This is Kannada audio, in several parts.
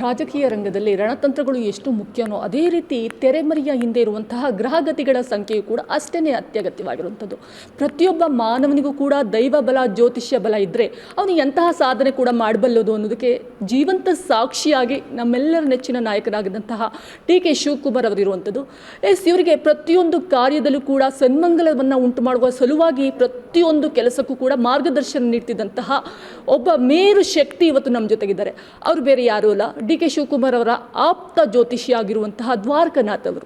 ರಾಜಕೀಯ ರಂಗದಲ್ಲಿ ರಣತಂತ್ರಗಳು ಎಷ್ಟು ಮುಖ್ಯನೋ ಅದೇ ರೀತಿ ತೆರೆಮರೆಯ ಹಿಂದೆ ಇರುವಂತಹ ಗ್ರಹಗತಿಗಳ ಸಂಖ್ಯೆಯು ಕೂಡ ಅಷ್ಟೇ ಅತ್ಯಗತ್ಯವಾಗಿರುವಂಥದ್ದು. ಪ್ರತಿಯೊಬ್ಬ ಮಾನವನಿಗೂ ಕೂಡ ದೈವ ಬಲ ಜ್ಯೋತಿಷ್ಯ ಬಲ ಇದ್ದರೆ ಅವನು ಎಂತಹ ಸಾಧನೆ ಕೂಡ ಮಾಡಬಲ್ಲದು ಅನ್ನೋದಕ್ಕೆ ಜೀವಂತ ಸಾಕ್ಷಿಯಾಗಿ ನಮ್ಮೆಲ್ಲರ ನೆಚ್ಚಿನ ನಾಯಕರಾಗಿದ್ದಂತಹ ಡಿ.ಕೆ. ಶಿವಕುಮಾರ್ ಅವರಿರುವಂಥದ್ದು. ಇವರಿಗೆ ಪ್ರತಿಯೊಂದು ಕಾರ್ಯದಲ್ಲೂ ಕೂಡ ಸನ್ಮಂಗಲವನ್ನು ಉಂಟು ಮಾಡುವ ಸಲುವಾಗಿ ಪ್ರತಿಯೊಂದು ಕೆಲಸಕ್ಕೂ ಕೂಡ ಮಾರ್ಗದರ್ಶನ ನೀಡ್ತಿದ್ದಂತಹ ಒಬ್ಬ ಮೇರು ಶಕ್ತಿ ಇವತ್ತು ನಮ್ಮ ಜೊತೆಗಿದ್ದಾರೆ. ಅವರು ಬೇರೆ ಯಾರೂ ಅಲ್ಲ, ಡಿ.ಕೆ. ಶಿವಕುಮಾರ್ ಅವರ ಆಪ್ತ ಜ್ಯೋತಿಷಿ ಆಗಿರುವಂತಹ ದ್ವಾರಕನಾಥ್ ಅವರು.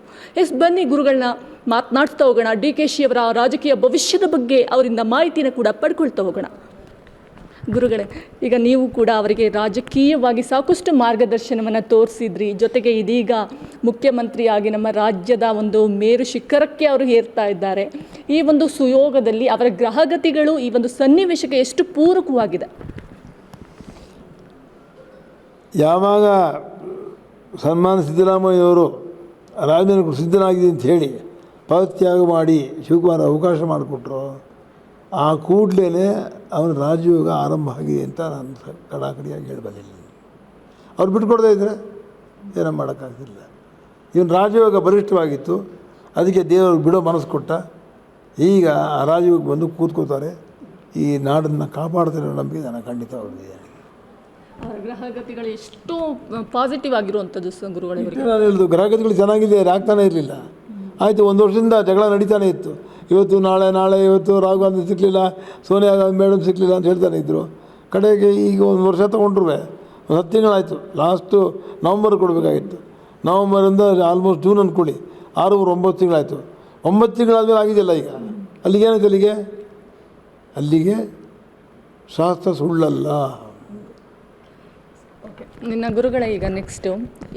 ಬನ್ನಿ ಗುರುಗಳನ್ನ ಮಾತನಾಡ್ತಾ ಹೋಗೋಣ. ಡಿ.ಕೆ.ಶಿ ಅವರ ರಾಜಕೀಯ ಭವಿಷ್ಯದ ಬಗ್ಗೆ ಅವರಿಂದ ಮಾಹಿತಿನ ಕೂಡ ಪಡ್ಕೊಳ್ತಾ ಹೋಗೋಣ. ಗುರುಗಳೇ, ಈಗ ನೀವು ಕೂಡ ಅವರಿಗೆ ರಾಜಕೀಯವಾಗಿ ಸಾಕಷ್ಟು ಮಾರ್ಗದರ್ಶನವನ್ನು ತೋರಿಸಿದ್ರಿ. ಜೊತೆಗೆ ಇದೀಗ ಮುಖ್ಯಮಂತ್ರಿಯಾಗಿ ನಮ್ಮ ರಾಜ್ಯದ ಒಂದು ಮೇರು ಶಿಖರಕ್ಕೆ ಅವರು ಏರ್ತಾ ಇದ್ದಾರೆ. ಈ ಒಂದು ಸುಯೋಗದಲ್ಲಿ ಅವರ ಗ್ರಹಗತಿಗಳು ಈ ಒಂದು ಸನ್ನಿವೇಶಕ್ಕೆ ಎಷ್ಟು ಪೂರಕವಾಗಿದೆ? ಯಾವಾಗ ಸನ್ಮಾನ ಸಿದ್ದರಾಮಯ್ಯವರು ರಾಜೀನಾಮೆ ಸಿದ್ಧನಾಗಿದೆ ಅಂತ ಹೇಳಿ ಪದತ್ಯಾಗ ಮಾಡಿ ಶಿವಕುಮಾರ್ ಅವಕಾಶ ಮಾಡಿಕೊಟ್ರು, ಆ ಕೂಡಲೇ ಅವನ ರಾಜಯೋಗ ಆರಂಭ ಆಗಿದೆ ಅಂತ ನಾನು ಕಡಾಕಡಿಯಾಗಿ ಹೇಳಬಲ್ಲಿಲ್ಲ. ಅವ್ರು ಬಿಟ್ಕೊಡ್ತಾ ಇದ್ದರೆ ಏನೋ ಮಾಡೋಕ್ಕಾಗ್ತಿಲ್ಲ. ಇವನು ರಾಜಯೋಗ ಬಲಿಷ್ಠವಾಗಿತ್ತು, ಅದಕ್ಕೆ ದೇವರು ಬಿಡೋ ಮನಸ್ಸು ಕೊಟ್ಟ. ಈಗ ಆ ರಾಜಯೋಗ ಬಂದು ಕೂತ್ಕೋತಾರೆ. ಈ ನಾಡನ್ನು ಕಾಪಾಡ್ತಾರೆ ನಂಬಿಕೆ ನಾನು ಖಂಡಿತ ಅವ್ರಿಗೆ. ಗ್ರಹಗತಿಗಳು ಎಷ್ಟು ಪಾಸಿಟಿವ್ ಆಗಿರುವಂಥದ್ದು ಗುರುಗಳು. ನಾನು ಹೇಳಿದ್ದು ಗ್ರಹಗತಿಗಳು ಚೆನ್ನಾಗಿದೆ, ಆಗ್ತಾನೆ ಇರಲಿಲ್ಲ. ಆಯಿತು, ಒಂದು ವರ್ಷದಿಂದ ಜಗಳ ನಡೀತಾನೆ ಇತ್ತು. ಇವತ್ತು ನಾಳೆ ಇವತ್ತು ರಾಘವ್ ಗಾಂಧಿ ಸಿಕ್ಕಲಿಲ್ಲ, ಸೋನಿಯಾ ಗಾಂಧಿ ಮೇಡಮ್ ಸಿಕ್ಕಲಿಲ್ಲ ಅಂತ ಹೇಳ್ತಾನೆ ಇದ್ದರು. ಕಡೆಗೆ ಈಗ ಒಂದು ವರ್ಷ ತೊಗೊಂಡ್ರು, ಒಂದು 10 ತಿಂಗಳಾಯಿತು. ಲಾಸ್ಟು ನವಂಬರ್ ಕೊಡಬೇಕಾಗಿತ್ತು. ನವಂಬರಿಂದ ಆಲ್ಮೋಸ್ಟ್ ಜೂನ್ ಅಂದ್ಕೊಳ್ಳಿ, 6-9 ತಿಂಗಳಾಯಿತು. 9 ತಿಂಗಳಾದಮೇಲೆ ಆಗಿದೆಯಲ್ಲ. ಈಗ ಅಲ್ಲಿಗೇನಾಯ್ತು? ಅಲ್ಲಿಗೆ ಶಾಸ್ತ್ರ ಸುಳ್ಳಲ್ಲ. ನಿನ್ನ ಗುರುಗಳ ಈಗ ನೆಕ್ಸ್ಟು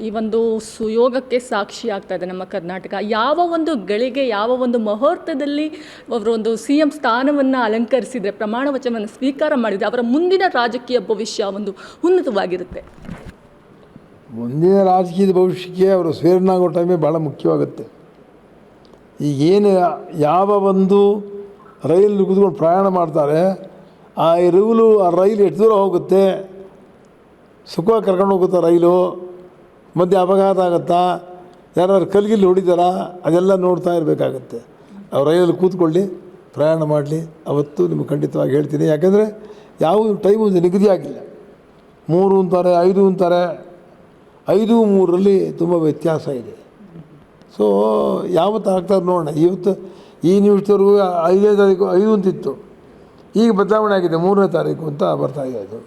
ಈ ಒಂದು ಸುಯೋಗಕ್ಕೆ ಸಾಕ್ಷಿ ಆಗ್ತಾ ಇದೆ ನಮ್ಮ ಕರ್ನಾಟಕ. ಯಾವ ಒಂದು ಗಳಿಗೆ, ಯಾವ ಒಂದು ಮುಹೂರ್ತದಲ್ಲಿ ಅವರು ಒಂದು CM ಸ್ಥಾನವನ್ನು ಅಲಂಕರಿಸಿದರೆ, ಪ್ರಮಾಣ ವಚನವನ್ನು ಸ್ವೀಕಾರ ಮಾಡಿದರೆ ಅವರ ಮುಂದಿನ ರಾಜಕೀಯ ಭವಿಷ್ಯ ಒಂದು ಉನ್ನತವಾಗಿರುತ್ತೆ. ಮುಂದಿನ ರಾಜಕೀಯದ ಭವಿಷ್ಯಕ್ಕೆ ಅವರು ಸೇರ್ನಾಗೋ ಟೈಮೇ ಭಾಳ ಮುಖ್ಯವಾಗುತ್ತೆ. ಈಗೇನು ಯಾವ ಒಂದು ರೈಲು ಕೂತ್ಕೊಂಡು ಪ್ರಯಾಣ ಮಾಡ್ತಾರೆ, ಆ ರೈಲು ಎಷ್ಟು ದೂರ ಹೋಗುತ್ತೆ, ಸುಖವಾಗಿ ಕರ್ಕೊಂಡು ಹೋಗುತ್ತಾ ರೈಲು, ಮಧ್ಯೆ ಅಪಘಾತ ಆಗುತ್ತಾ, ಯಾರು ಕಲ್ಗಿಲ್ಲಿ ಹೊಡಿತಾರಾ, ಅದೆಲ್ಲ ನೋಡ್ತಾ ಇರಬೇಕಾಗತ್ತೆ. ಅವ್ರು ರೈಲಲ್ಲಿ ಕೂತ್ಕೊಳ್ಳಿ, ಪ್ರಯಾಣ ಮಾಡಲಿ, ಅವತ್ತು ನಿಮಗೆ ಖಂಡಿತವಾಗಿ ಹೇಳ್ತೀನಿ. ಯಾಕೆಂದರೆ ಯಾವ ಟೈಮು ನಿಗದಿ ಆಗಿಲ್ಲ. 3 ಅಂತಾರೆ, 5 ಅಂತಾರೆ. 5, 3ರಲ್ಲಿ ತುಂಬ ವ್ಯತ್ಯಾಸ ಇದೆ. ಸೊ ಯಾವತ್ತು ಆಗ್ತದೆ ನೋಡೋಣ. ಇವತ್ತು ಈ ನಿಮಿಷದವರೆಗೂ 5ನೇ ತಾರೀಕು 5 ಅಂತಿತ್ತು, ಈಗ ಬದಲಾವಣೆ ಆಗಿದೆ 3ನೇ ತಾರೀಕು ಅಂತ ಬರ್ತಾಯಿದೆ ಅದು.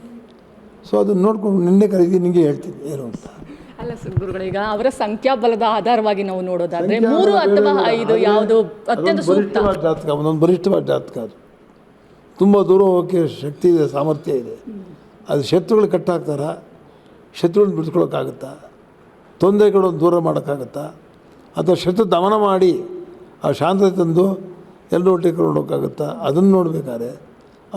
ಸೊ ಅದನ್ನು ನೋಡ್ಕೊಂಡು ನಿನ್ನೆ ಕರೀತಿ ನಿಮಗೆ ಹೇಳ್ತೀನಿ ಏನು ಅಂತ. ಅಲ್ಲ ಗುರುಗಳು, ಈಗ ಅವರ ಸಂಖ್ಯಾಬಲದ ಆಧಾರವಾಗಿ ನಾವು ನೋಡೋದಾದರೆ 3 ಅಥವಾ 5 ಯಾವುದು ಅತ್ಯಂತ ಸೂಕ್ತ? ಜಾತಕ, ಒಂದೊಂದು ಬಲಿಷ್ಠವಾದ ಜಾತಕ. ಅದು ತುಂಬ ದೂರ ಹೋಗೋಕ್ಕೆ ಶಕ್ತಿ ಇದೆ, ಸಾಮರ್ಥ್ಯ ಇದೆ. ಅದು ಶತ್ರುಗಳು ಕಟ್ಟಾಕ್ತಾರ, ಶತ್ರುಗಳನ್ನ ಬಿಡಿಸ್ಕೊಳಕ್ಕಾಗುತ್ತಾ, ತೊಂದರೆಗಳನ್ನು ದೂರ ಮಾಡೋಕ್ಕಾಗುತ್ತಾ, ಅಥವಾ ಶತ್ರು ದಮನ ಮಾಡಿ ಆ ಶಾಂತತೆ ತಂದು ಎಲ್ಲರೂ ಒಟ್ಟಿಗೆ ಕರ್ಕೊಂಡೋಗೋಕ್ಕಾಗುತ್ತಾ, ಅದನ್ನು ನೋಡಬೇಕಾದ್ರೆ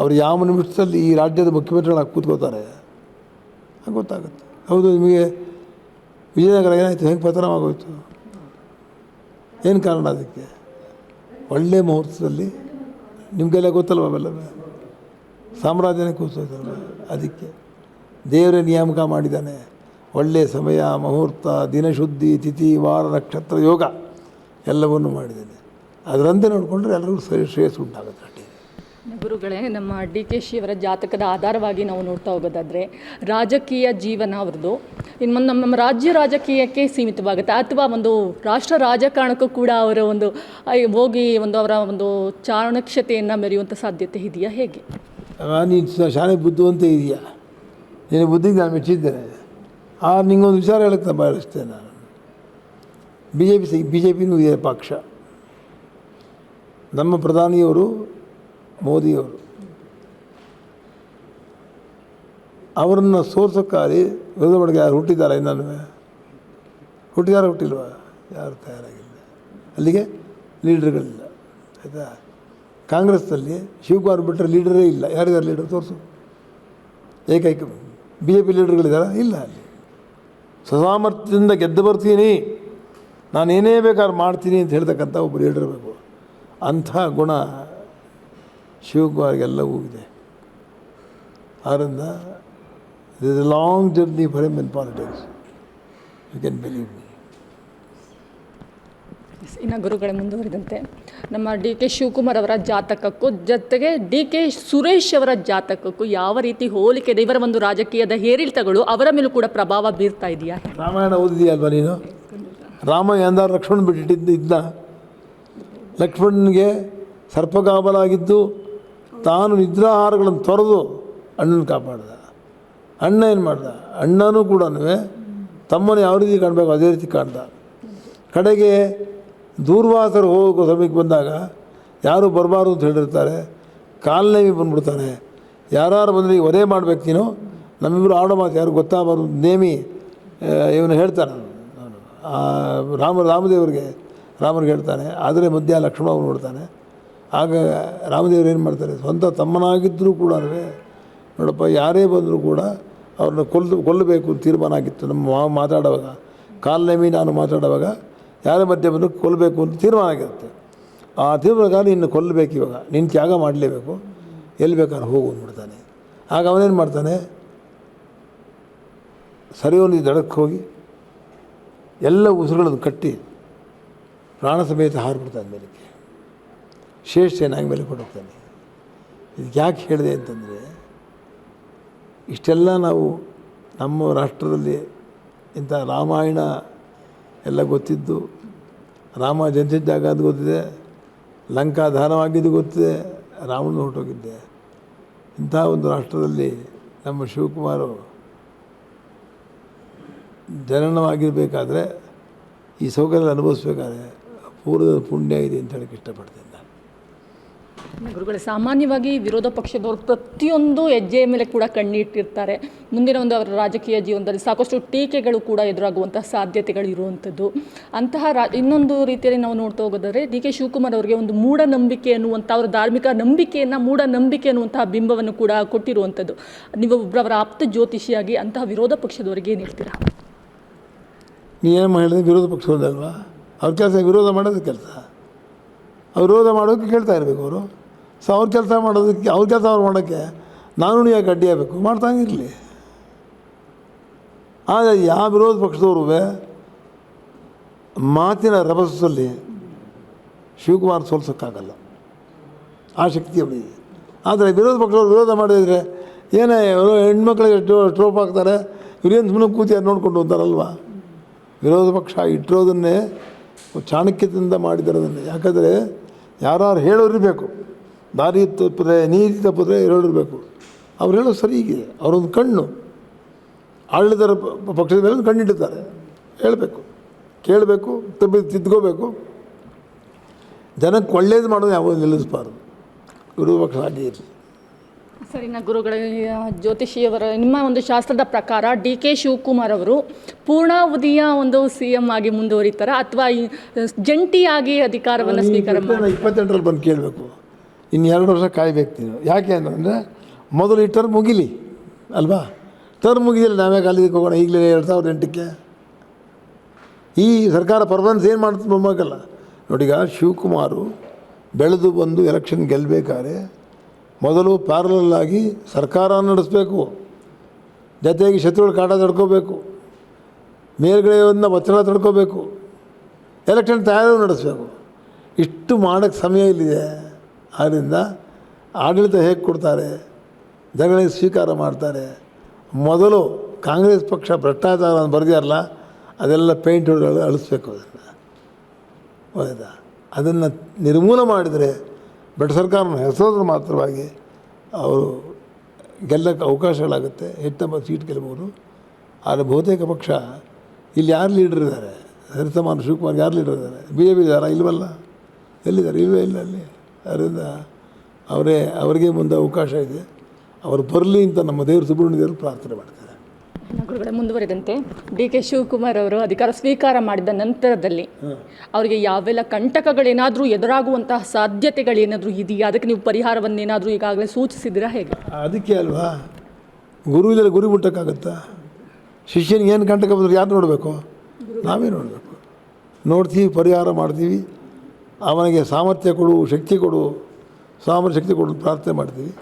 ಅವ್ರು ಯಾವ ನಿಮಿಷದಲ್ಲಿ ಈ ರಾಜ್ಯದ ಮುಖ್ಯಮಂತ್ರಿಗಳಾಗಿ ಕೂತ್ಕೋತಾರೆ ಗೊತ್ತಾಗುತ್ತೆ. ಹೌದು, ನಿಮಗೆ ವಿಜಯನಗರ ಏನಾಯಿತು, ಹೆಂಗೆ ಪತನವಾಗೋಯ್ತು, ಏನು ಕಾರಣ? ಅದಕ್ಕೆ ಒಳ್ಳೆಯ ಮುಹೂರ್ತದಲ್ಲಿ ನಿಮಗೆಲ್ಲ ಗೊತ್ತಲ್ವ, ಅವೆಲ್ಲವೇ ಸಾಮ್ರಾಜ್ಯನೇ ಕೂತೋಯ್ತಲ್ವ. ಅದಕ್ಕೆ ದೇವರೇ ನಿಯಾಮಕ ಮಾಡಿದ್ದಾನೆ. ಒಳ್ಳೆಯ ಸಮಯ, ಮುಹೂರ್ತ, ದಿನಶುದ್ಧಿ, ತಿಥಿ, ವಾರ, ನಕ್ಷತ್ರ, ಯೋಗ ಎಲ್ಲವನ್ನೂ ಮಾಡಿದ್ದೇನೆ. ಅದರಂತೆ ನೋಡಿಕೊಂಡ್ರೆ ಎಲ್ಲರಿಗೂ ಶ್ರೇಯಸ್ಸು ಉಂಟಾಗುತ್ತೆ. ಗುರುಗಳೇ, ನಮ್ಮ ಡಿ.ಕೆ.ಶಿ ಅವರ ಜಾತಕದ ಆಧಾರವಾಗಿ ನಾವು ನೋಡ್ತಾ ಹೋಗೋದಾದರೆ ರಾಜಕೀಯ ಜೀವನ ಅವ್ರದ್ದು ಇನ್ನು ನಮ್ಮ ರಾಜ್ಯ ರಾಜಕೀಯಕ್ಕೆ ಸೀಮಿತವಾಗುತ್ತೆ, ಅಥವಾ ಒಂದು ರಾಷ್ಟ್ರ ರಾಜಕಾರಣಕ್ಕೂ ಕೂಡ ಅವರ ಒಂದು ಹೋಗಿ ಅವರ ಒಂದು ಚಾಣಕ್ಷತೆಯನ್ನು ಮೆರೆಯುವಂಥ ಸಾಧ್ಯತೆ ಇದೆಯಾ? ಹೇಗೆ ನೀನು ಶಾಲೆ ಬುದ್ಧಿವಂತ ಇದೆಯಾ? ನೀನು ಬುದ್ಧಿಗೆ ನಾನು ಮೆಚ್ಚಿದ್ದೇನೆ. ನಿಂಗೊಂದು ವಿಚಾರ ಹೇಳಕ್ಕೆ ನಾನು ಬಯಸ್ತೇನೆ. ನಾನು ಬಿ ಜೆ ಪಿನೂ ಇದೆ ಪಕ್ಷ. ನಮ್ಮ ಪ್ರಧಾನಿಯವರು ಮೋದಿಯವರು ಅವರನ್ನು ಸೋರ್ಸೋಕ್ಕಾಗಿ ವಿರೋಧ ಮಾಡೋಕ್ಕೆ ಯಾರು ಹುಟ್ಟಿದ್ದಾರೆ? ಇನ್ನೂ ಹುಟ್ಟಿಲ್ವ? ಯಾರು ತಯಾರಾಗಿಲ್ಲ. ಅಲ್ಲಿಗೆ ಲೀಡ್ರ್ಗಳಿಲ್ಲ. ಆಯಿತಾ? ಕಾಂಗ್ರೆಸ್ನಲ್ಲಿ ಶಿವಕುಮಾರ್ ಬಿಟ್ಟರೆ ಲೀಡರೇ ಇಲ್ಲ. ಯಾರಿದ್ದಾರೆ ಲೀಡರ್? ತೋರಿಸು. ಏಕೈಕ ಬಿ ಜೆ ಪಿ ಲೀಡರ್ಗಳಿದ್ದಾರೆ? ಇಲ್ಲ. ಅಲ್ಲಿ ಸ್ವಸಾಮರ್ಥ್ಯದಿಂದ ಗೆದ್ದು ಬರ್ತೀನಿ, ನಾನೇನೇ ಬೇಕಾದ್ರೂ ಮಾಡ್ತೀನಿ ಅಂತ ಹೇಳ್ತಕ್ಕಂಥ ಒಬ್ಬ ಲೀಡರ್ ಬೇಕು. ಅಂಥ ಗುಣ ಶಿವಕುಮಾರ್ಗೆಲ್ಲವೂ ಇದೆ. ಆದ್ದರಿಂದ it is a long journey for him in politics. You can believe me. ಇನ್ನು ಗುರುಗಳೇ ಮುಂದುವರಿದಂತೆ ನಮ್ಮ ಡಿ ಕೆ ಶಿವಕುಮಾರ್ ಅವರ ಜಾತಕಕ್ಕೂ ಜೊತೆಗೆ ಡಿ ಕೆ ಸುರೇಶ್ ಅವರ ಜಾತಕಕ್ಕೂ ಯಾವ ರೀತಿ ಹೋಲಿಕೆ ಇದೆ? ಇವರ ಒಂದು ರಾಜಕೀಯದ ಏರಿಳಿತಗಳು ಅವರ ಮೇಲೂ ಕೂಡ ಪ್ರಭಾವ ಬೀರ್ತಾ ಇದೆಯಾ? ರಾಮಾಯಣ ಓದಿದೆಯಲ್ವ ನೀನು? ರಾಮ ಎಂದಾರು ಲಕ್ಷ್ಮಣ ಬಿಟ್ಟಿದ್ದ ಲಕ್ಷ್ಮಣನಿಗೆ ಸರ್ಪಗಾಬಲಾಗಿದ್ದು ತಾನು ನಿದ್ರಾಹಾರಗಳನ್ನು ತೊರೆದು ಅಣ್ಣನ ಕಾಪಾಡ್ದ. ಅಣ್ಣ ಏನು ಮಾಡ್ದ? ಅಣ್ಣನೂ ಕೂಡ ತಮ್ಮನ್ನು ಯಾವ ರೀತಿ ಕಾಣಬೇಕು ಅದೇ ರೀತಿ ಕಾಣ್ದ. ಕಡೆಗೆ ದೂರ್ವಾಸರು ಹೋಗೋ ಸಮಯಕ್ಕೆ ಬಂದಾಗ ಯಾರು ಬರಬಾರ್ದು ಅಂತ ಹೇಳಿರ್ತಾರೆ, ಕಾಲ್ನೇವಿ ಬಂದ್ಬಿಡ್ತಾರೆ. ಯಾರು ಬಂದರೆ ಈಗ ವಧೆ ಮಾಡ್ಬೇಕು ನೀನು, ನಮ್ಮಿಬ್ಬರು ಆಡೋ ಮಾತು ಯಾರು ಗೊತ್ತಾಗಬಾರ್ದು ನೇಮಿ ಇವನು ಹೇಳ್ತಾನೆ ರಾಮದೇವರಿಗೆ ಹೇಳ್ತಾನೆ. ಆದರೆ ಮಧ್ಯ ಲಕ್ಷ್ಮಣ ಅವನು ನೋಡ್ತಾನೆ. ಆಗ ರಾಮದೇವರು ಏನು ಮಾಡ್ತಾರೆ, ಸ್ವಂತ ತಮ್ಮನಾಗಿದ್ದರೂ ಕೂಡ ನೋಡಪ್ಪ ಯಾರೇ ಬಂದರೂ ಕೂಡ ಅವ್ರನ್ನ ಕೊಲ್ಲಬೇಕು ಅಂತ ತೀರ್ಮಾನ ಆಗಿತ್ತು. ನಮ್ಮ ಮಾತಾಡುವಾಗ ಕಾಲ್ನೇಮಿ ನಾನು ಮಾತಾಡುವಾಗ ಯಾರ ಮಧ್ಯೆ ಬಂದರೂ ಕೊಲ್ಲಬೇಕು ಅಂತ ತೀರ್ಮಾನ ಆಗಿರುತ್ತೆ. ಆ ತೀರ್ಮಾನ ನಿನ್ನ ಕೊಲ್ಲಬೇಕು, ಇವಾಗ ನಿನ್ನ ತ್ಯಾಗ ಮಾಡಲೇಬೇಕು, ಎಲ್ಲಿ ಬೇಕಾದ್ರೆ ಹೋಗು ಅಂದ್ಬಿಡ್ತಾನೆ. ಆಗ ಅವನೇನು ಮಾಡ್ತಾನೆ, ಸರಿಯೋನಿ ದಡಕ್ಕೆ ಹೋಗಿ ಎಲ್ಲ ಉಸಿರುಗಳನ್ನು ಕಟ್ಟಿ ಪ್ರಾಣ ಸಮೇತ ಹಾರಿಬಿಡ್ತಾನೆ ಮೇಲಕ್ಕೆ. ಶ್ರೇಷ್ಠನಾಗಿ ಮೇಲೆ ಕೊಡೋಗ್ತಾನೆ. ಇದಕ್ಕೆ ಯಾಕೆ ಹೇಳಿದೆ ಅಂತಂದರೆ, ಇಷ್ಟೆಲ್ಲ ನಾವು ನಮ್ಮ ರಾಷ್ಟ್ರದಲ್ಲಿ ಇಂಥ ರಾಮಾಯಣ ಎಲ್ಲ ಗೊತ್ತಿದ್ದು, ರಾಮ ಜನಿಸಿದ್ದಾಗ ಅದು ಗೊತ್ತಿದೆ, ಲಂಕಾ ದಾನವಾಗಿದ್ದು ಗೊತ್ತಿದೆ, ರಾಮನ ಹೊರಟೋಗಿದ್ದೆ. ಇಂಥ ಒಂದು ರಾಷ್ಟ್ರದಲ್ಲಿ ನಮ್ಮ ಶಿವಕುಮಾರು ಜನನವಾಗಿರಬೇಕಾದ್ರೆ ಈ ಸೌಕರ್ಯ ಅನುಭವಿಸ್ಬೇಕಾದ್ರೆ ಪೂರ್ವದ ಪುಣ್ಯ ಇದೆ ಅಂತ ಹೇಳಕ್ಕೆ ಇಷ್ಟಪಡ್ತೀನಿ ನಾನು. ಗುರುಗಳೇ, ಸಾಮಾನ್ಯವಾಗಿ ವಿರೋಧ ಪಕ್ಷದವರು ಪ್ರತಿಯೊಂದು ಹೆಜ್ಜೆಯ ಮೇಲೆ ಕೂಡ ಕಣ್ಣಿಟ್ಟಿರ್ತಾರೆ. ಮುಂದಿನ ಒಂದು ಅವರ ರಾಜಕೀಯ ಜೀವನದಲ್ಲಿ ಸಾಕಷ್ಟು ಟೀಕೆಗಳು ಕೂಡ ಎದುರಾಗುವಂತಹ ಸಾಧ್ಯತೆಗಳು ಇರುವಂಥದ್ದು. ಅಂತಹ ಇನ್ನೊಂದು ರೀತಿಯಲ್ಲಿ ನಾವು ನೋಡ್ತಾ ಹೋಗೋದಾದರೆ ಡಿ ಕೆ ಶಿವಕುಮಾರ್ ಅವರಿಗೆ ಒಂದು ಮೂಢನಂಬಿಕೆ ಅನ್ನುವಂಥ ಅವರ ಧಾರ್ಮಿಕ ನಂಬಿಕೆಯನ್ನು ಮೂಢನಂಬಿಕೆ ಅನ್ನುವಂತಹ ಬಿಂಬವನ್ನು ಕೂಡ ಕೊಟ್ಟಿರುವಂಥದ್ದು. ನೀವು ಒಬ್ಬರವರ ಆಪ್ತ ಜ್ಯೋತಿಷಿಯಾಗಿ ಅಂತಹ ವಿರೋಧ ಪಕ್ಷದವರಿಗೆ ಏನು ಹೇಳ್ತೀರಾ? ನೀನೇನು ಹೇಳಿದ್ರೆ ವಿರೋಧ ಪಕ್ಷದಲ್ವಾ? ಅವ್ರ ಕೆಲಸ ವಿರೋಧ ಮಾಡೋದು ಕೆಲಸ. ಅವ್ರು ವಿರೋಧ ಮಾಡೋಕ್ಕೆ ಕೇಳ್ತಾ ಇರಬೇಕು ಅವರು. ಸೊ ಅವ್ರ ಕೆಲಸ ಮಾಡೋದಕ್ಕೆ ಅವ್ರ ಕೆಲಸ ಅವ್ರು ಮಾಡೋಕ್ಕೆ ನಾನು ಯಾಕೆ ಅಡ್ಡಿ ಆಗಬೇಕು? ಮಾಡ್ತಾಗಿರಲಿ. ಆದರೆ ಯಾವ ವಿರೋಧ ಪಕ್ಷದವರು ಮಾತಿನ ರಭಸದಲ್ಲಿ ಶಿವಕುಮಾರ್ ಸೋಲ್ಸೋಕ್ಕಾಗಲ್ಲ, ಆ ಶಕ್ತಿ ಅವಳಿಗೆ. ಆದರೆ ವಿರೋಧ ಪಕ್ಷದವರು ವಿರೋಧ ಮಾಡಿದರೆ ಏನೇ ಹೆಣ್ಮಕ್ಳಿಗೆ ಟ್ರೋಪ್ ಹಾಕ್ತಾರೆ, ಇವರೇನು ಸುಮ್ಮನೆ ಕೂತಿ ನೋಡಿಕೊಂಡು ಅಂತಾರಲ್ವ. ವಿರೋಧ ಪಕ್ಷ ಇಟ್ಟಿರೋದನ್ನೇ ಚಾಣಕ್ಯದಿಂದ ಮಾಡಿದರೋದನ್ನೇ. ಯಾಕಂದರೆ ಯಾರು ಹೇಳೋರಿರಬೇಕು, ದಾರಿ ತಪ್ಪಿದ್ರೆ ನೀತಿ ತಪ್ಪಿದ್ರೆ ಹೇಳೋರಿರಬೇಕು. ಅವ್ರು ಹೇಳೋದು ಸರಿ ಇದೆ. ಅವರೊಂದು ಕಣ್ಣು ಆಡಳಿತ ಪಕ್ಷದ ಮೇಲೆ ಕಣ್ಣಿಟ್ಟಿದ್ದಾರೆ. ಹೇಳಬೇಕು, ಕೇಳಬೇಕು, ತಿದ್ಕೋಬೇಕು. ಜನಕ್ಕೆ ಒಳ್ಳೇದು ಮಾಡೋದು ಯಾವುದು ನಿಲ್ಲಿಸಬಾರ್ದು. ವಿರೋಧ ಪಕ್ಷ ಹಾಗೆ ಇರಲಿ. ಸರಿನಾ ಗುರುಗಳ ಜ್ಯೋತಿಷಿಯವರ ನಿಮ್ಮ ಒಂದು ಶಾಸ್ತ್ರದ ಪ್ರಕಾರ ಡಿ ಕೆ ಶಿವಕುಮಾರ್ ಅವರು ಪೂರ್ಣಾವಧಿಯ ಒಂದು CM ಆಗಿ ಮುಂದುವರಿತಾರಾ ಅಥವಾ ಜಂಟಿಯಾಗಿ ಅಧಿಕಾರವನ್ನು ಸ್ವೀಕಾರ ಮಾಡಿ? 28ರಲ್ಲಿ ಬಂದು ಕೇಳಬೇಕು. ಇನ್ನು 2 ವರ್ಷ ಕಾಯಬೇಕು ನೀನು. ಯಾಕೆ ಅಂತಂದರೆ ಮೊದಲು ಈ ಟರ್ಮ್ ಮುಗಿಲಿ ಅಲ್ವಾ? ಟರ್ಮ್ ಮುಗಿದಿಲ್ಲ, ನಾವೇ ಕಾಲಿಗೆ ಹೋಗೋಣ. ಈಗಲೇ 2008ಕ್ಕೆ ಈ ಸರ್ಕಾರ ಪರ್ಫಾರ್ಮೆನ್ಸ್ ಏನು ಮಾಡ್ತೀನಿ ಮೊಮ್ಮಗಲ್ಲ ನೋಡಿ. ಈಗ ಶಿವಕುಮಾರು ಬೆಳೆದು ಬಂದು ಎಲೆಕ್ಷನ್ ಗೆಲ್ಲಬೇಕಾದ್ರೆ ಮೊದಲು ಪ್ಯಾರಲಲ್ಲಾಗಿ ಸರ್ಕಾರ ನಡೆಸಬೇಕು, ಜೊತೆಗೆ ಶತ್ರುಗಳ ಕಾಟ ತಡ್ಕೋಬೇಕು, ಮೇಲ್ಗಡೆಯಿಂದ ಒತ್ತಡ ತಡ್ಕೋಬೇಕು, ಎಲೆಕ್ಷನ್ ತಯಾರಿ ನಡೆಸಬೇಕು. ಇಷ್ಟು ಮಾಡೋಕ್ಕೆ ಸಮಯ ಇಲ್ಲಿದೆ. ಆದ್ದರಿಂದ ಆಡಳಿತ ಹೇಗೆ ಕೊಡ್ತಾರೆ, ಜನಗಳಿಗೆ ಸ್ವೀಕಾರ ಮಾಡ್ತಾರೆ. ಮೊದಲು ಕಾಂಗ್ರೆಸ್ ಪಕ್ಷ ಭ್ರಷ್ಟಾಚಾರ ಅಂತ ಬರೆದಿರಲ್ಲ, ಅದೆಲ್ಲ ಪೇಂಟ್ ಹೊಡೆದು ಅಳಿಸ್ಬೇಕು. ಅದನ್ನು ನಿರ್ಮೂಲ ಮಾಡಿದರೆ ಬಟ್ ಸರ್ಕಾರನ ಹೆಸರೋದ್ರ ಮಾತ್ರವಾಗಿ ಅವರು ಗೆಲ್ಲಕ್ಕೆ ಅವಕಾಶಗಳಾಗುತ್ತೆ. ಹೆಚ್ಚು ಸೀಟ್ ಗೆಲ್ಬೋದು. ಆದರೆ ಬಹುತೇಕ ಪಕ್ಷ ಇಲ್ಲಿ ಯಾರು ಲೀಡರ್ ಇದ್ದಾರೆ? ಹರಿಸಮಾನ ಶಿವಕುಮಾರ್ ಯಾರು ಲೀಡರ್ ಇದ್ದಾರೆ? BJP ಇದ್ದಾರಾ? ಇಲ್ವಲ್ಲ. ಎಲ್ಲಿದ್ದಾರೆ? ಇಲ್ಲವೇ ಇಲ್ಲ ಅಲ್ಲಿ. ಅದರಿಂದ ಅವರಿಗೆ ಮುಂದೆ ಅವಕಾಶ ಇದೆ. ಅವರು ಬರಲಿ ಅಂತ ನಮ್ಮ ದೇವರು ಸುಬ್ರಹ್ಮಣ್ಯ ದೇವರು ಪ್ರಾರ್ಥನೆ ಮಾಡ್ತಾರೆ. ಗುರುಗಳೇ, ಮುಂದುವರಿದಂತೆ ಡಿ ಕೆ ಶಿವಕುಮಾರ್ ಅವರು ಅಧಿಕಾರ ಸ್ವೀಕಾರ ಮಾಡಿದ ನಂತರದಲ್ಲಿ ಅವರಿಗೆ ಯಾವೆಲ್ಲ ಕಂಟಕಗಳೇನಾದರೂ ಎದುರಾಗುವಂತಹ ಸಾಧ್ಯತೆಗಳೇನಾದರೂ ಇದೆಯಾ? ಅದಕ್ಕೆ ನೀವು ಪರಿಹಾರವನ್ನೇನಾದರೂ ಈಗಾಗಲೇ ಸೂಚಿಸಿದ್ದೀರಾ? ಹೇಗೆ? ಅದಕ್ಕೆ ಅಲ್ವಾ ಗುರು ಇದೆಲ್ಲ ಗುರಿ ಮುಟ್ಟಕ್ಕಾಗತ್ತಾ? ಶಿಷ್ಯನಿಗೆ ಏನು ಕಂಟಕ ಬಂದರೆ ಯಾರು ನೋಡಬೇಕು? ನಾವೇ ನೋಡಬೇಕು. ನೋಡ್ತೀವಿ, ಪರಿಹಾರ ಮಾಡ್ತೀವಿ. ಅವನಿಗೆ ಸಾಮರ್ಥ್ಯ ಕೊಡು, ಶಕ್ತಿ ಕೊಡು, ಶಕ್ತಿ ಕೊಡು ಪ್ರಾರ್ಥನೆ ಮಾಡ್ತೀವಿ.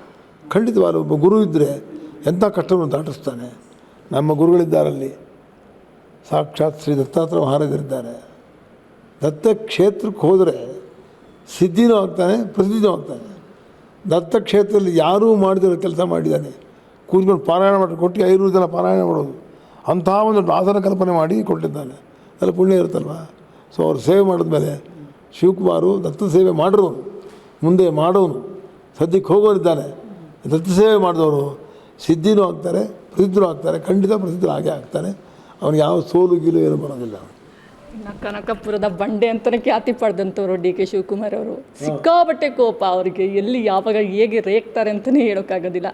ಖಂಡಿತವಾಗಲೂ ಒಬ್ಬ ಗುರು ಇದ್ದರೆ ಎಂಥ ಕಷ್ಟವನ್ನು ದಾಟಿಸ್ತಾನೆ. ನಮ್ಮ ಗುರುಗಳಿದ್ದಾರಲ್ಲಿ ಸಾಕ್ಷಾತ್ ಶ್ರೀ ದತ್ತಾತ್ರೇಯ ಮಹಾರಾಜರಿದ್ದಾರೆ. ದತ್ತಕ್ಷೇತ್ರಕ್ಕೆ ಹೋದರೆ ಸಿದ್ಧಿನೂ ಆಗ್ತಾನೆ, ಪ್ರಸಿದ್ಧಿನೂ ಆಗ್ತಾನೆ. ದತ್ತಕ್ಷೇತ್ರದಲ್ಲಿ ಯಾರೂ ಮಾಡಿದಿರೋ ಕೆಲಸ ಮಾಡಿದ್ದಾನೆ. ಕೂತ್ಕೊಂಡು ಪಾರಾಯಣ ಮಾಡಿ ಕೊಟ್ಟು 500 ಜನ ಪಾರಾಯಣ ಮಾಡೋದು, ಅಂಥ ಒಂದು ಆಸನ ಕಲ್ಪನೆ ಮಾಡಿ ಕೊಟ್ಟಿದ್ದಾನೆ. ಅದೆಲ್ಲ ಪುಣ್ಯ ಇರುತ್ತಲ್ವ. ಸೊ ಅವ್ರು ಸೇವೆ ಮಾಡಿದ್ಮೇಲೆ ಶಿವಕುಮಾರು ದತ್ತ ಸೇವೆ ಮಾಡಿರೋನು, ಮುಂದೆ ಮಾಡೋನು, ಸದ್ಯಕ್ಕೆ ಹೋಗೋರಿದ್ದಾನೆ. ದತ್ತ ಸೇವೆ ಮಾಡಿದವರು ಸಿದ್ಧಿನೂ ಆಗ್ತಾರೆ, ಪ್ರಸಿದ್ಧರು ಆಗ್ತಾರೆ. ಖಂಡಿತ ಪ್ರಸಿದ್ಧರು ಆಗೇ ಆಗ್ತಾನೆ. ಅವನಿಗೆ ಯಾವ ಸೋಲು ಗೀಲು ಏನು ಬರೋದಿಲ್ಲ. ಕನಕಪುರದ ಬಂಡೆ ಅಂತಲೇ ಖ್ಯಾತಿ ಪಡೆದಂಥವ್ರು ಡಿ ಕೆ ಶಿವಕುಮಾರ್ ಅವರು. ಸಿಕ್ಕಾಪಟ್ಟೆ ಕೋಪ ಅವರಿಗೆ, ಎಲ್ಲಿ ಯಾವಾಗ ಹೇಗೆ ರೇಗ್ತಾರೆ ಅಂತಲೇ ಹೇಳೋಕ್ಕಾಗೋದಿಲ್ಲ.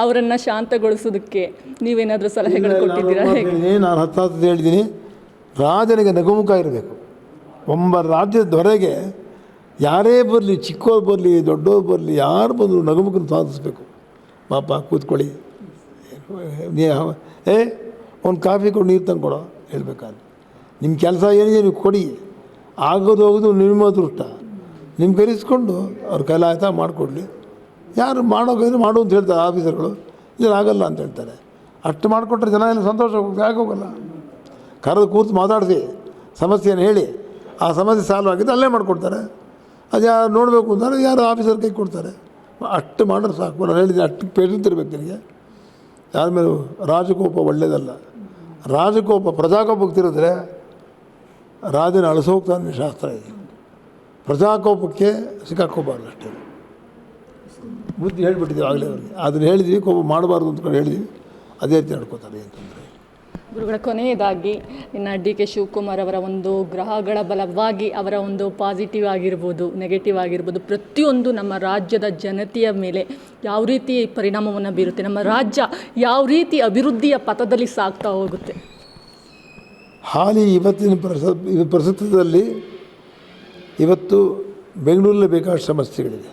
ಅವರನ್ನು ಶಾಂತಗೊಳಿಸೋದಕ್ಕೆ ನೀವೇನಾದರೂ ಸಲಹೆಗಳು ಕೊಟ್ಟಿದ್ದೀರಾ? ನಾನು ಹತ್ತು ಹೇಳಿದ್ದೀನಿ, ರಾಜನಿಗೆ ನಗುಮುಖ ಇರಬೇಕು. ಒಬ್ಬ ರಾಜ್ಯದ ದೊರೆಗೆ ಯಾರೇ ಬರಲಿ, ಚಿಕ್ಕವ್ರು ಬರಲಿ, ದೊಡ್ಡವ್ರು ಬರಲಿ, ಯಾರು ಬಂದರೂ ನಗುಮುಖನ ಸಾಧಿಸಬೇಕು. ಪಾಪ ಕೂತ್ಕೊಳ್ಳಿ, ಒಂದು ಕಾಫಿ ಕೊಡು, ನೀರು ತಂದು ಕೊಡೋ ಹೇಳ್ಬೇಕಾದ್ರೆ. ನಿಮ್ಮ ಕೆಲಸ ಏನಿದೆ ನೀವು ಕೊಡಿ, ಆಗೋದು ಹೋಗೋದು ನಿಮ್ಮ ಅದೃಷ್ಟ. ನಿಮ್ಮ ಕರೆಸ್ಕೊಂಡು ಅವ್ರ ಕೈಲಾಯ್ತ ಮಾಡಿಕೊಡ್ಲಿ. ಯಾರು ಮಾಡೋಕೆ ಮಾಡು ಅಂತ ಹೇಳ್ತಾರೆ ಆಫೀಸರ್ಗಳು, ಇಲ್ಲ ಆಗಲ್ಲ ಅಂತ ಹೇಳ್ತಾರೆ. ಅಷ್ಟು ಮಾಡಿಕೊಟ್ರೆ ಜನ ಎಲ್ಲ ಸಂತೋಷ ಯಾಕೆ ಹೋಗಲ್ಲ. ಕರೆದು ಕೂತು ಮಾತಾಡಿಸಿ ಸಮಸ್ಯೆಯನ್ನು ಹೇಳಿ, ಆ ಸಮಸ್ಯೆ ಸಾಲ್ವ್ ಆಗಿದ್ದು ಅಲ್ಲೇ ಮಾಡಿಕೊಡ್ತಾರೆ. ಅದು ಯಾರು ನೋಡಬೇಕು ಅಂತಾರೆ, ಯಾರು ಆಫೀಸರ್ ಕೈ ಕೊಡ್ತಾರೆ. ಅಷ್ಟು ಮಾಡಿದ್ರೆ ಸಾಕು. ನಾನು ಹೇಳಿದ್ದೀನಿ, ಅಷ್ಟು ಪೇಷನ್ಸ್ ಇರಬೇಕು ನಿನಗೆ. ಯಾರ ಮೇಲೂ ರಾಜಕೋಪ ಒಳ್ಳೆಯದಲ್ಲ. ರಾಜಕೋಪ ಪ್ರಜಾಕೋಪಕ್ಕೆ ತಿರುಗಿದ್ರೆ ರಾಜನ ಅಳಿಸೋಗ್ತಾನೆ ಶಾಸ್ತ್ರ ಇದೆ. ಪ್ರಜಾಕೋಪಕ್ಕೆ ಸಿಕ್ಕಾಕೋಬಾರ್ದು ಅಷ್ಟೇ. ಬುದ್ಧಿ ಹೇಳಿಬಿಟ್ಟಿದ್ದೀವಿ ಆಗಲೇ ಅವರಿಗೆ. ಅದನ್ನು ಹೇಳಿದ್ವಿ, ಕೋಪ ಮಾಡಬಾರ್ದು ಅಂದ್ಕೊಂಡು ಹೇಳಿದ್ವಿ. ಅದೇ ರೀತಿ ನಡ್ಕೋತಾರೆ ಅಂತಂದರೆ. ಗುರುಗಳ ಕೊನೆಯದಾಗಿ ಇನ್ನು ಡಿ ಕೆ ಶಿವಕುಮಾರ್ ಅವರ ಒಂದು ಗ್ರಹಗಳ ಬಲವಾಗಿ ಅವರ ಒಂದು ಪಾಸಿಟಿವ್ ಆಗಿರ್ಬೋದು, ನೆಗೆಟಿವ್ ಆಗಿರ್ಬೋದು, ಪ್ರತಿಯೊಂದು ನಮ್ಮ ರಾಜ್ಯದ ಜನತೆಯ ಮೇಲೆ ಯಾವ ರೀತಿ ಪರಿಣಾಮವನ್ನು ಬೀರುತ್ತೆ, ನಮ್ಮ ರಾಜ್ಯ ಯಾವ ರೀತಿ ಅಭಿವೃದ್ಧಿಯ ಪಥದಲ್ಲಿ ಸಾಗ್ತಾ ಹೋಗುತ್ತೆ? ಹಾಲಿ ಇವತ್ತಿನ ಪ್ರಸ್ತುತದಲ್ಲಿ ಇವತ್ತು ಬೆಂಗಳೂರಲ್ಲಿ ಬೇಕಾದಷ್ಟು ಸಮಸ್ಯೆಗಳಿದೆ.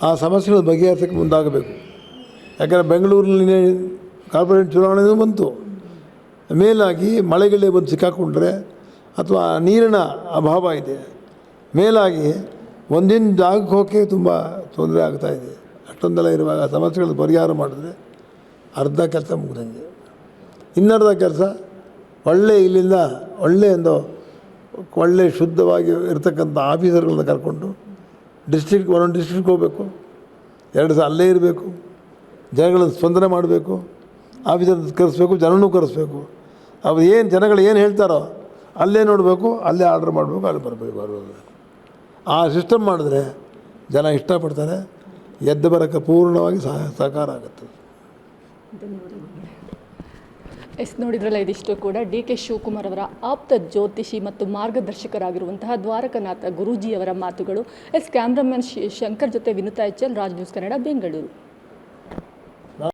ಆ ಸಮಸ್ಯೆಗಳನ್ನು ಬಗೆಹರಿಸೋಕ್ಕೆ ಮುಂದಾಗಬೇಕು. ಯಾಕಂದರೆ ಬೆಂಗಳೂರಿನಲ್ಲಿ ಕಾರ್ಪೊರೇಟ್ ಚುನಾವಣೆಯೂ ಬಂತು. ಮೇಲಾಗಿ ಮಳೆಗಳೇ ಬಂದು ಸಿಕ್ಕಾಕೊಂಡ್ರೆ ಅಥವಾ ನೀರಿನ ಅಭಾವ ಇದೆ. ಮೇಲಾಗಿ ಒಂದಿನ ಜಾಗಕ್ಕೆ ಹೋಗೋಕ್ಕೆ ತುಂಬ ತೊಂದರೆ ಆಗ್ತಾಯಿದೆ. ಅಷ್ಟೊಂದೆಲ್ಲ ಇರುವಾಗ ಸಮಸ್ಯೆಗಳು ಪರಿಹಾರ ಮಾಡಿದ್ರೆ ಅರ್ಧ ಕೆಲಸ ಮುಗಿದಂಗೆ. ಇನ್ನರ್ಧ ಕೆಲಸ ಇಲ್ಲಿಂದ ಒಳ್ಳೆ ಶುದ್ಧವಾಗಿ ಇರ್ತಕ್ಕಂಥ ಆಫೀಸರ್ಗಳನ್ನ ಕರ್ಕೊಂಡು ಒಂದೊಂದು ಡಿಸ್ಟ್ರಿಕ್ಟ್ಗೆ ಹೋಗಬೇಕು. 2 ಸಲ ಅಲ್ಲೇ ಇರಬೇಕು. ಜನಗಳನ್ನು ಸ್ಪಂದನೆ ಮಾಡಬೇಕು. ಆಫೀಸರ್ ಕರೆಸ್ಬೇಕು, ಜನನೂ ಕರೆಸ್ಬೇಕು. ಅವ್ರು ಜನಗಳು ಏನು ಹೇಳ್ತಾರೋ ಅಲ್ಲೇ ನೋಡಬೇಕು, ಅಲ್ಲೇ ಆರ್ಡ್ರ್ ಮಾಡಬೇಕು, ಅಲ್ಲಿ ಬರಬೇಕು. ಆ ಸಿಸ್ಟಮ್ ಮಾಡಿದ್ರೆ ಜನ ಇಷ್ಟಪಡ್ತಾರೆ. ಎದ್ದು ಬರೋಕ್ಕೆ ಪೂರ್ಣವಾಗಿ ಸಹಕಾರ ಆಗುತ್ತೆ. ನೋಡಿದ್ರಲ್ಲ, ಇದಿಷ್ಟು ಕೂಡ ಡಿ ಕೆ ಶಿವಕುಮಾರ್ ಅವರ ಆಪ್ತ ಜ್ಯೋತಿಷಿ ಮತ್ತು ಮಾರ್ಗದರ್ಶಕರಾಗಿರುವಂತಹ ದ್ವಾರಕನಾಥ ಗುರೂಜಿಯವರ ಮಾತುಗಳು. ಕ್ಯಾಮ್ರಾಮನ್ ಶಂಕರ್ ಜೊತೆ ವಿನುತಾ HL, ರಾಜ್ ನ್ಯೂಸ್ ಕನ್ನಡ, ಬೆಂಗಳೂರು.